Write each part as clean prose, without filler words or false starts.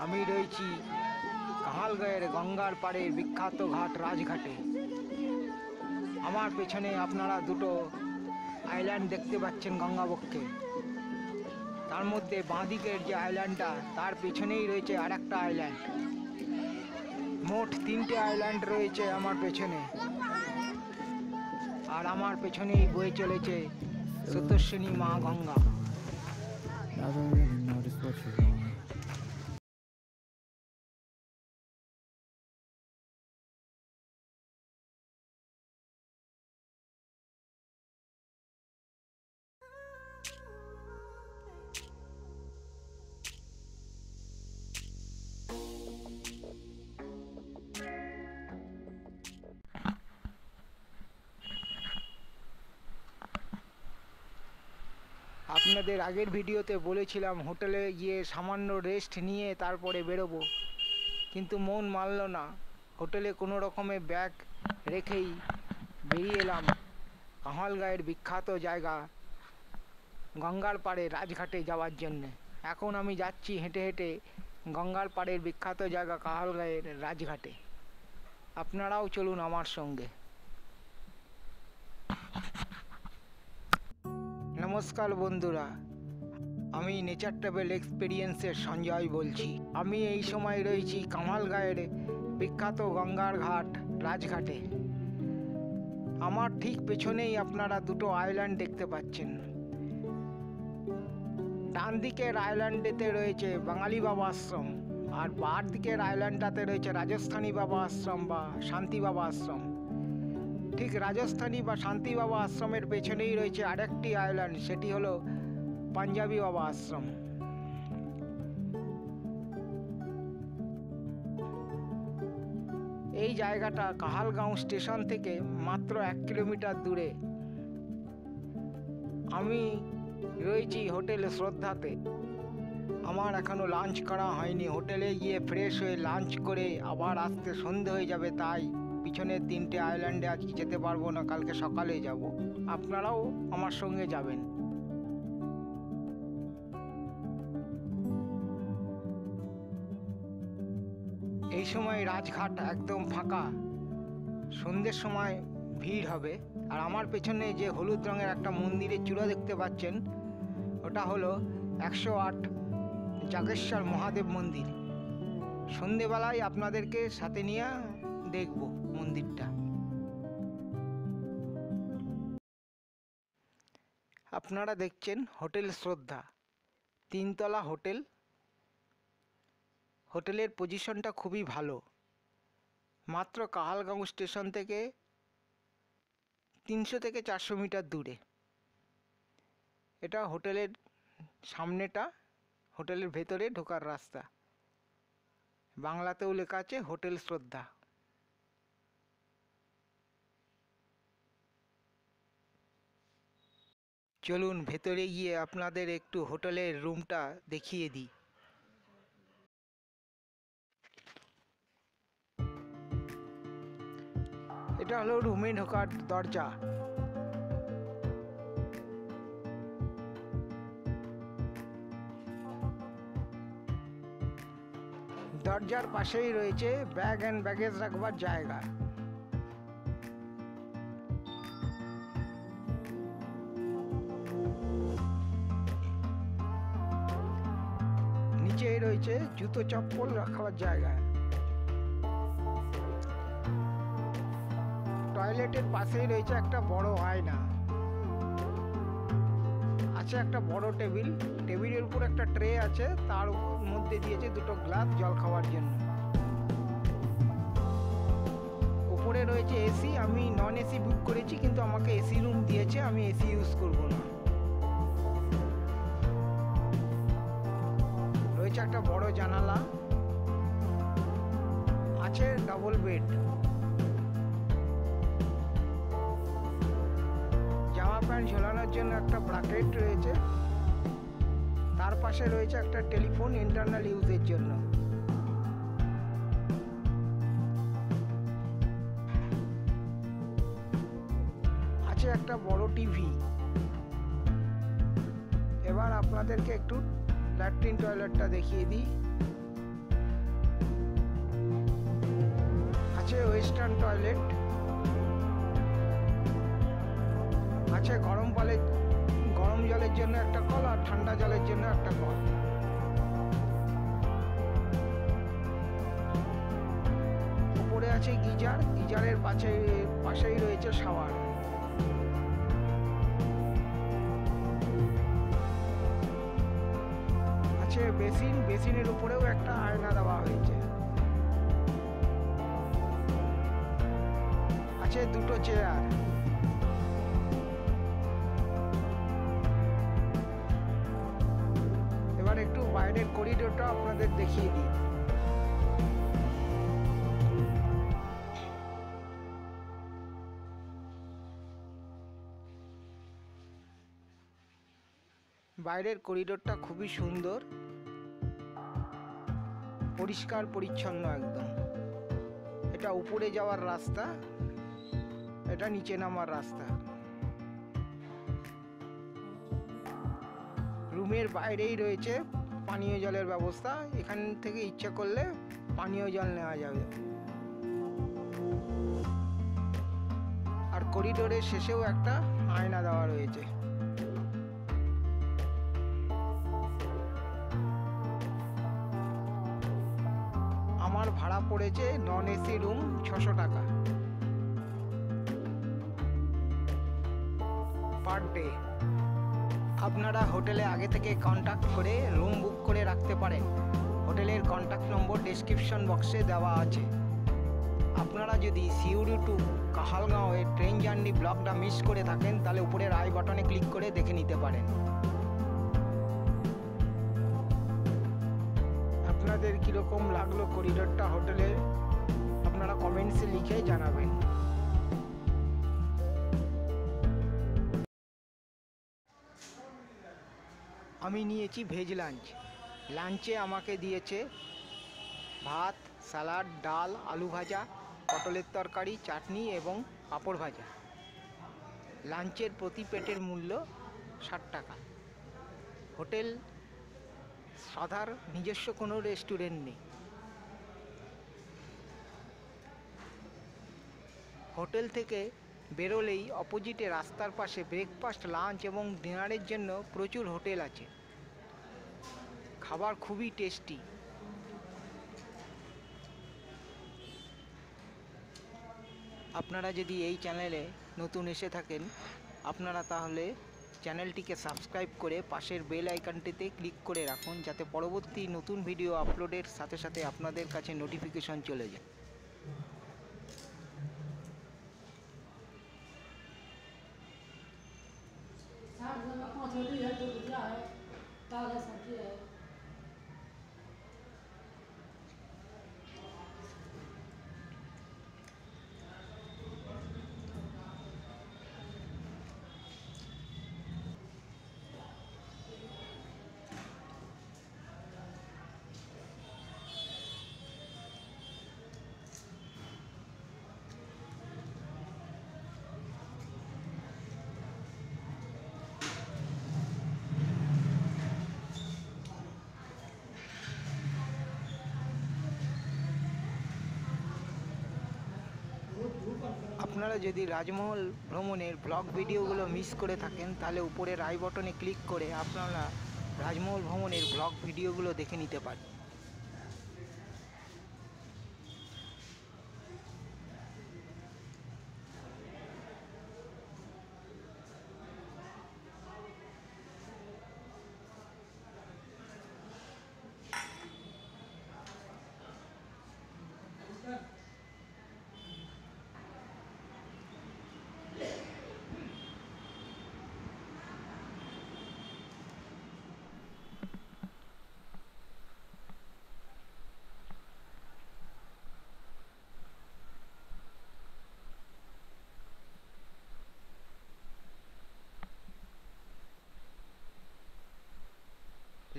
আমি রয়েছি কাহালগাঁয়ের গঙ্গার পাড়ের বিখ্যাত ঘাট রাজঘাটে। আমার পেছনে আপনারা দুটো আইল্যান্ড দেখতে পাচ্ছেন গঙ্গাবক্ষে। তার মধ্যে বাঁদিকের যে আইল্যান্ডটা তার পেছনেই রয়েছে আর একটা আইল্যান্ড। মোট 3টে আইল্যান্ড রয়েছে আমার পেছনে। আর আমার পেছনেই বয়ে চলেছে সত্যশ্রেণী মা Ganga. I don't really notice what you're wrong. আপনাদের আগের ভিডিওতে বলেছিলাম হোটেলে গিয়ে সামান্য রেস্ট নিয়ে তারপরে বেরোবো, কিন্তু মন মানল না। হোটেলে কোনো রকমে ব্যাগ রেখেই বেরিয়ে এলাম কাহালগাঁয়ের বিখ্যাত জায়গা গঙ্গার পাড়ে রাজঘাটে যাওয়ার জন্যে। এখন আমি যাচ্ছি হেঁটে হেঁটে গঙ্গার পাড়ের বিখ্যাত জায়গা কাহালগাঁয়ের রাজঘাটে। আপনারাও চলুন আমার সঙ্গে। নমস্কার বন্ধুরা, আমি নেচার ট্রাভেল এক্সপিরিয়েন্সের সঞ্জয় বলছি। আমি এই সময় রয়েছি কাহালগাঁয়ের বিখ্যাত গঙ্গার ঘাট রাজঘাটে। আমার ঠিক পেছনেই আপনারা দুটো আইল্যান্ড দেখতে পাচ্ছেন। ডান দিকের আইল্যান্ডেতে রয়েছে বাঙালি বাবা আশ্রম, আর বাঁ দিকের আইল্যান্ডটাতে রয়েছে রাজস্থানী বাবা আশ্রম বা শান্তি বাবা আশ্রম। ঠিক রাজস্থানী বা শান্তি বাবা আশ্রমের পেছনেই রয়েছে আরেকটি আইল্যান্ড, সেটি হলো পাঞ্জাবি বাবা আশ্রম। এই জায়গাটা কাহালগাঁও স্টেশন থেকে মাত্র 1 কিলোমিটার দূরে। আমি রয়েছি হোটেল শ্রদ্ধাতে। আমার এখনো লাঞ্চ করা হয়নি। হোটেলে গিয়ে ফ্রেশ হয়ে লাঞ্চ করে আবার আসতে সন্ধে হয়ে যাবে, তাই পিছনের 3টে আইল্যান্ডে আজকে যেতে পারবো না, কালকে সকালে যাব। আপনারাও আমার সঙ্গে যাবেন। এই সময় রাজঘাট একদম ফাঁকা, সন্ধ্যের সময় ভিড় হবে। আর আমার পেছনে যে হলুদ রঙের একটা মন্দিরের চূড়া দেখতে পাচ্ছেন, ওটা হলো 108 জাগেশ্বর মহাদেব মন্দির। সন্ধেবেলায় আপনাদেরকে সাথে নিয়ে দেখব মন্দিরটা। আপনারা দেখছেন হোটেল শ্রদ্ধা, 3তলা হোটেল। হোটেলের পজিশনটা খুবই ভালো, মাত্র কাহালগাঁও স্টেশন থেকে 300 থেকে 400 মিটার দূরে। এটা হোটেলের সামনেটা, হোটেলের ভেতরে ঢোকার রাস্তা। বাংলাতেও লেখা আছে হোটেল শ্রদ্ধা। চলুন ভেতরে গিয়ে আপনাদের একটু হোটেলের রুমটা দেখিয়ে দিই। এটা হলো রুমে ঢোকার দরজা। দরজার পাশেই রয়েছে ব্যাগ অ্যান্ড ব্যাগেজ রাখবার জায়গা। নিচেই রয়েছে জুতো চপ্পল রাখবার জায়গা। টয়লেটের পাশেই রয়েছে একটা বড় আয়না। আছে একটা বড় টেবিল, টেবিলের উপর একটা ট্রে আছে, তার মধ্যে দিয়েছে দুটো গ্লাস জল খাওয়ার জন্য। উপরে রয়েছে এসি। আমি নন এসি বুক করেছি, কিন্তু আমাকে এসি রুম দিয়েছে, আমি এসি ইউজ করব না। রয়েছে একটা বড় জানালা, আছে ডাবল বেড। জামা প্যান্ট ঝোলানোর জন্য একটা ব্র্যাকেট রয়েছে। তার পাশে রয়েছে একটা টেলিফোন ইন্টারনাল ইউজের জন্য। আছে একটা বড় টিভি। এবার আপনাদেরকে একটু ল্যাট্রিন টয়লেটটা দেখিয়ে দিই। ওয়েস্টার্ন টয়লেট আছে। গরম জলের জন্য একটা কল আর ঠান্ডা জলের জন্য একটা কল। উপরে আছে গিজার, গিজারের পাশেই রয়েছে শাওয়ার। আছে বেসিন, বেসিনের উপরেও একটা আয়না দেওয়া হয়েছে। আছে দুটো চেয়ার। এবার একটু বাইরের করিডোরটা আপনাদের দেখিয়ে দিই। বাইরের করিডোরটা খুবই সুন্দর, পরিষ্কার পরিচ্ছন্ন একদম। এটা উপরে যাওয়ার রাস্তা, এটা নিচে নামার রাস্তা। রুমের বাইরেই রয়েছে পানীয় জলের ব্যবস্থা, এখান থেকে ইচ্ছা করলে পানীয় জল নেওয়া যাবে। আর করিডোরের শেষেও একটা আয়না দেওয়া রয়েছে। আমার ভাড়া পড়েছে নন এসি রুম 600 টাকা পার ডে। আপনারা হোটেলে আগে থেকে কন্ট্যাক্ট করে রুম বুক করে রাখতে পারেন। হোটেলের কন্ট্যাক্ট নম্বর ডেসক্রিপশন বক্সে দেওয়া আছে। আপনারা যদি সিউড়ি টু কাহালগাঁওয়ের ট্রেন জার্নি ব্লগটা মিস করে থাকেন তাহলে উপরের আই বাটনে ক্লিক করে দেখে নিতে পারেন। আপনাদের কীরকম লাগলো করিডোরটা হোটেলে আপনারা কমেন্টসে লিখে জানাবেন। আমি নিয়েছি ভেজ লাঞ্চ। লাঞ্চে আমাকে দিয়েছে ভাত, স্যালাড, ডাল, আলু ভাজা, পটলের তরকারি, চাটনি এবং পাঁপড় ভাজা। লাঞ্চের প্রতি প্লেটের মূল্য 60 টাকা। হোটেল সাধার নিজস্ব কোনো রেস্টুরেন্ট নেই। হোটেল থেকে বেরোলেই অপোজিটে রাস্তার পাশে ব্রেকফাস্ট, লাঞ্চ এবং ডিনারের জন্য প্রচুর হোটেল আছে। খাবার খুবই টেস্টি। আপনারা যদি এই চ্যানেলে নতুন এসে থাকেন আপনারা তাহলে চ্যানেলটিকে সাবস্ক্রাইব করে পাশের বেল আইকনটিতে ক্লিক করে রাখুন, যাতে পরবর্তী নতুন ভিডিও আপলোডের সাথে সাথে আপনাদের কাছে নোটিফিকেশন চলে যায়। আপনারা যদি রাজমহল ভ্রমণের ব্লগ ভিডিওগুলো মিস করে থাকেন তাহলে উপরের আই বাটনে ক্লিক করে আপনারা রাজমহল ভ্রমণের ব্লগ ভিডিওগুলো দেখে নিতে পারেন।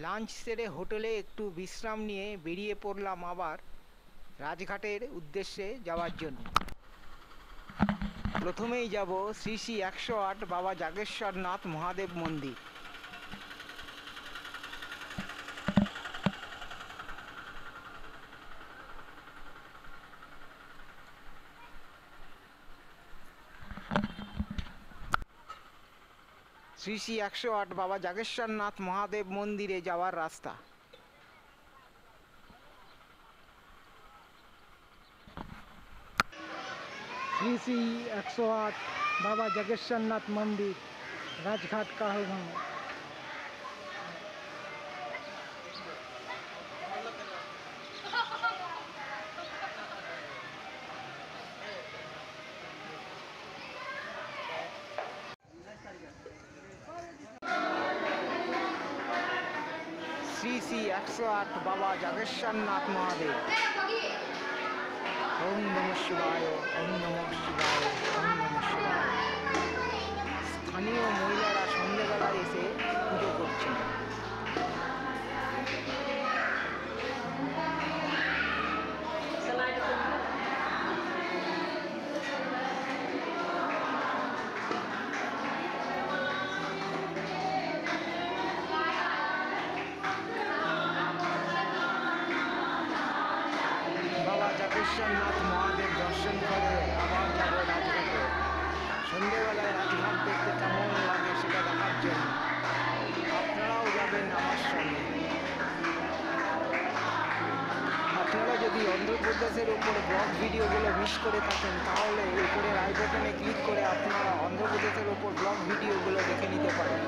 লাঞ্চ সেরে হোটেলে একটু বিশ্রাম নিয়ে বেরিয়ে পড়লাম আবার রাজঘাটের উদ্দেশ্যে যাওয়ার জন্য। প্রথমেই যাব শ্রী শ্রী 108 বাবা জাগেশ্বরনাথ মহাদেব মন্দির। শ্রী শ্রী 108 বাবা জাগেশ্বরনাথ মহাদেব মন্দিরে যাওয়ার রাস্তা। শ্রী শ্রী 108 বাবা জাগেশ্বরনাথ মন্দির, রাজঘাট, কাহালগাঁও। শ্রী শ্রী 108 বাবা জাগেশ্বরনাথ মহাদেব। ওম নমঃ শিবায়, ওম নমঃ শিবায়, ওম নমঃ শিবায়। স্থানীয় মহিলারা সন্ধ্যেবেলায় এসে পুজো করছেন। বাবা জাগেশ্বরনাথ মহাদেব দর্শন করে আবার যাবো রাজঘাটে। সন্ধ্যেবেলায় রাজঘাট দেখতে কেমন লাগে সেটা দেখার জন্য আপনারাও যাবেন আমার সঙ্গে। আপনারা যদি অন্ধ্রপ্রদেশের উপর ব্লগ ভিডিওগুলো মিস করে থাকেন তাহলে উপরের আই বাটনে ক্লিক করে আপনারা অন্ধ্রপ্রদেশের উপর ব্লগ ভিডিওগুলো দেখে নিতে পারেন।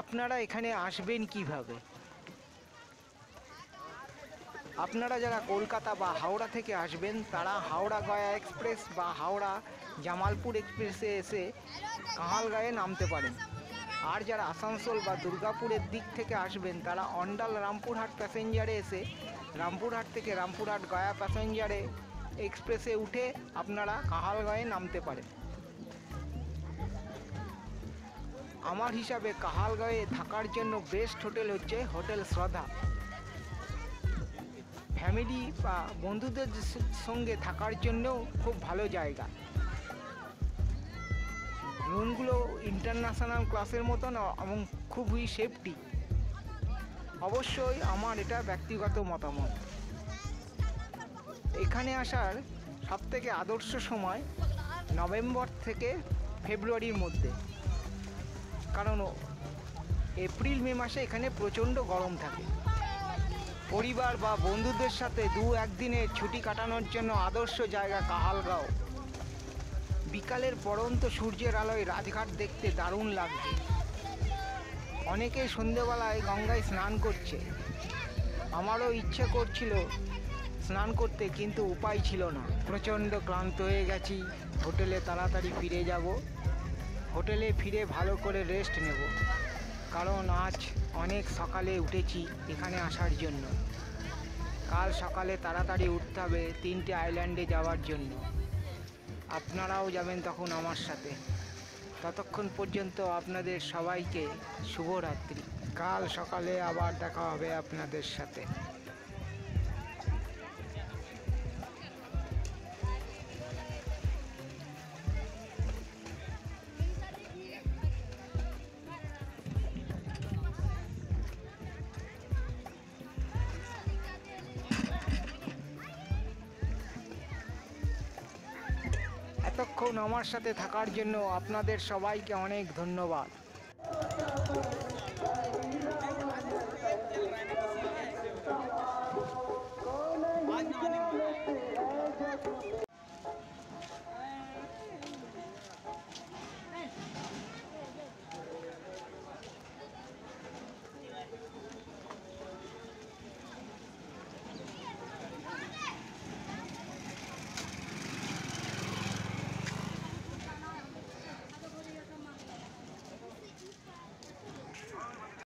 আপনারা এখানে আসবেন কিভাবে? আপনারা যারা কলকাতা বা হাওড়া থেকে আসবেন তারা হাওড়া গয়া এক্সপ্রেস বা হাওড়া জামালপুর এক্সপ্রেসে এসে কাহালগাঁয়ে নামতে পারেন। আর যারা আসানসোল বা দুর্গাপুরের দিক থেকে আসবেন তারা অন্ডাল রামপুরহাট প্যাসেঞ্জারে এসে রামপুরহাট থেকে রামপুরহাট গয়া প্যাসেঞ্জারে এক্সপ্রেসে উঠে আপনারা কাহালগাঁয়ে নামতে পারেন। আমার হিসাবে কাহালগাঁয়ে থাকার জন্য বেস্ট হোটেল হচ্ছে হোটেল শ্রদ্ধা। ফ্যামিলি বা বন্ধুদের সঙ্গে থাকার জন্যও খুব ভালো জায়গা। রুমগুলো ইন্টারন্যাশনাল ক্লাসের মতন এবং খুবই সেফটি। অবশ্যই আমার এটা ব্যক্তিগত মতামত। এখানে আসার সবথেকে আদর্শ সময় নভেম্বর থেকে ফেব্রুয়ারির মধ্যে, কারণ এপ্রিল মে মাসে এখানে প্রচণ্ড গরম থাকে। পরিবার বা বন্ধুদের সাথে 2-1 দিনের ছুটি কাটানোর জন্য আদর্শ জায়গা কাহালগাঁও। বিকালের পড়ন্ত সূর্যের আলোয় রাজঘাট দেখতে দারুণ লাগবে। অনেকেই সন্ধেবেলায় গঙ্গায় স্নান করছে। আমারও ইচ্ছে করছিল স্নান করতে, কিন্তু উপায় ছিল না। প্রচণ্ড ক্লান্ত হয়ে গেছি। হোটেলে তাড়াতাড়ি ফিরে যাব। হোটেলে ফিরে ভালো করে রেস্ট নেব, কারণ আজ অনেক সকালে উঠেছি এখানে আসার জন্য। কাল সকালে তাড়াতাড়ি উঠতে হবে 3টে আইল্যান্ডে যাওয়ার জন্য। আপনারাও যাবেন তখন আমার সাথে। ততক্ষণ পর্যন্ত আপনাদের সবাইকে শুভরাত্রি। কাল সকালে আবার দেখা হবে আপনাদের সাথে। এতক্ষণ আমার সাথে থাকার জন্য আপনাদের সবাইকে অনেক ধন্যবাদ।